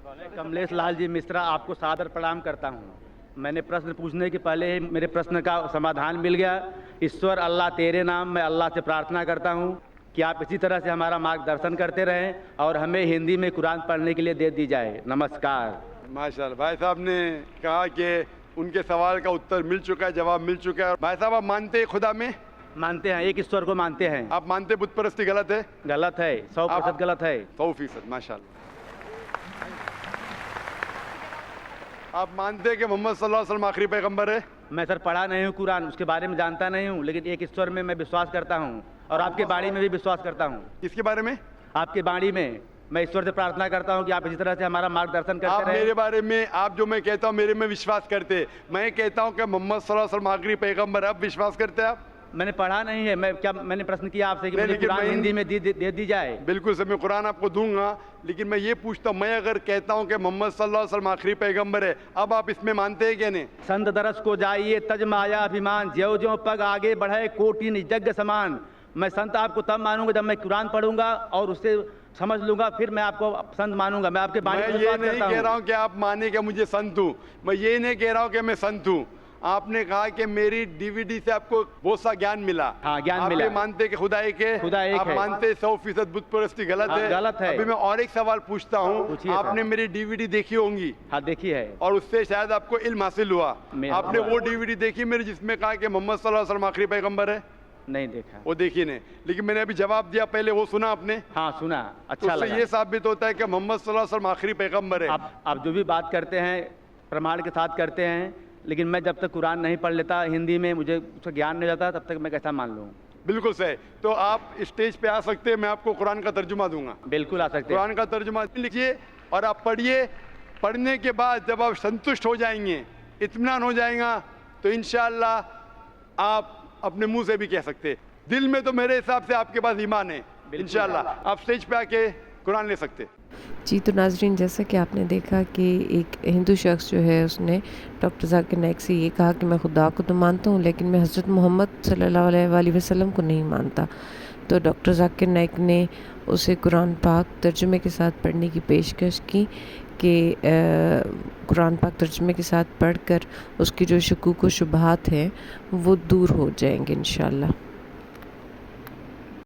कमलेश लाल जी मिश्रा, आपको सादर प्रणाम करता हूँ। मैंने प्रश्न पूछने के पहले ही मेरे प्रश्न का समाधान मिल गया। ईश्वर अल्लाह तेरे नाम, मैं अल्लाह से प्रार्थना करता हूँ कि आप इसी तरह से हमारा मार्गदर्शन करते रहें और हमें हिंदी में कुरान पढ़ने के लिए दे दी जाए। नमस्कार। माशाल्लाह, भाई साहब ने कहा कि उनके सवाल का उत्तर मिल चुका है, जवाब मिल चुका है। भाई साहब, आप मानते हैं खुदा में? मानते हैं, एक ईश्वर को मानते हैं। आप मानते बुत परस्ती गलत है? गलत है, 100% गलत है। 100%। माशाल्लाह। आप मानते हैं कि मोहम्मद सल्लल्लाहु अलैहि वसल्लम आखिरी पैगंबर है? मैं सर पढ़ा नहीं हूँ कुरान, उसके बारे में जानता नहीं हूँ, लेकिन एक ईश्वर में मैं विश्वास करता हूँ और आपके बाणी में भी विश्वास करता हूँ। किसके बारे में? आपके बाणी में। मैं ईश्वर से प्रार्थना करता हूँ कि आप इसी तरह से हमारा मार्गदर्शन करते आप रहें। मेरे बारे में, आप जो मैं कहता हूँ मेरे में विश्वास करते, मैं कहता हूँ कि मोहम्मद सल्लल्लाहु अलैहि वसल्लम आखिरी पैगंबर है, आप विश्वास करते हैं? आप? मैंने पढ़ा नहीं है। मैंने प्रश्न किया आपसे कि मुझे लेकिन कुरान मैं हिंदी में दे दी जाए। बिल्कुल सर, मैं कुरान आपको दूंगा, लेकिन मैं ये पूछता हूँ, मैं अगर कहता हूँ कि मोहम्मद सल्लल्लाहु अलैहि वसल्लम आखिरी पैगंबर है, अब आप इसमें मानते हैं क्या नहीं? संत दरस को जाइए तज माया अभिमान, ज्यो ज्यो पग आगे बढ़े कोटि निजज्ञ समान। मैं संत आपको तब मानूंगा जब मैं कुरान पढ़ूंगा और उससे समझ लूंगा, फिर मैं आपको संत मानूंगा। मैं आपके बारे में मैं ये नहीं कह रहा हूँ कि आप माने कि मुझे संत हूँ, मैं ये नहीं कह रहा हूँ कि मैं संत हूँ। आपने कहा कि मेरी डीवीडी से आपको बहुत सा ज्ञान मिला। हाँ, ज्ञान आप मिला। ये मानते कि खुदा एक है? खुदा एक आप है। मानते 100% बुत परस्ती गलत हाँ, है? गलत है। अभी मैं और एक सवाल पूछता हूँ, पूछिए आपने सर। मेरी डीवीडी देखी होंगी? हाँ, देखी है। और उससे शायद आपको इल्म हासिल हुआ। मेरा आपने हुआ। वो डीवीडी देखी मेरी जिसमें कहा कि मोहम्मद सल्लल्लाहु अलैहि वसल्लम आखिरी पैगंबर है? नहीं देखा। वो देखी नहीं, लेकिन मैंने अभी जवाब दिया, पहले वो सुना आपने? हाँ, सुना, तो अच्छा उससे लगा। ये साबित होता है कि मोहम्मद सल्लल्लाहु अलैहि वसल्लम आखिरी पैगंबर है। आप जो भी बात करते हैं प्रमाण के साथ करते हैं, लेकिन मैं जब तक कुरान नहीं पढ़ लेता हिंदी में, मुझे उसका ज्ञान नहीं जाता, तब तक मैं कैसा मान लूँ। बिल्कुल सही। तो आप स्टेज पे आ सकते हैं, मैं आपको कुरान का तर्जुमा दूंगा। बिल्कुल आ सकते हैं। कुरान का तर्जुमा लिखिए और आप पढ़िए। पढ़ने के बाद जब आप संतुष्ट हो जाएंगे, इत्मीनान हो जाएगा, तो इंशाअल्लाह आप अपने मुंह से भी कह सकते हैं। दिल में तो मेरे हिसाब से आपके पास ईमान है, इंशाअल्लाह आप स्टेज पे आके कुरान ले सकते हैं। जी, तो नाज़रीन, जैसा कि आपने देखा कि एक हिंदू शख्स जो है उसने डॉक्टर ज़ाकिर नाइक से ये कहा कि मैं खुदा को तो मानता हूँ, लेकिन मैं हज़रत मोहम्मद सल्लल्लाहु अलैहि वसल्लम को नहीं मानता। तो डॉक्टर ज़ाकिर नाइक ने उसे कुरान पाक तर्जुमे के साथ पढ़ने की पेशकश की कि कुरान पाक तर्जुमे के साथ पढ़कर उसकी जो शकूक व शुबहात हैं वो दूर हो जाएंगे इंशाअल्लाह।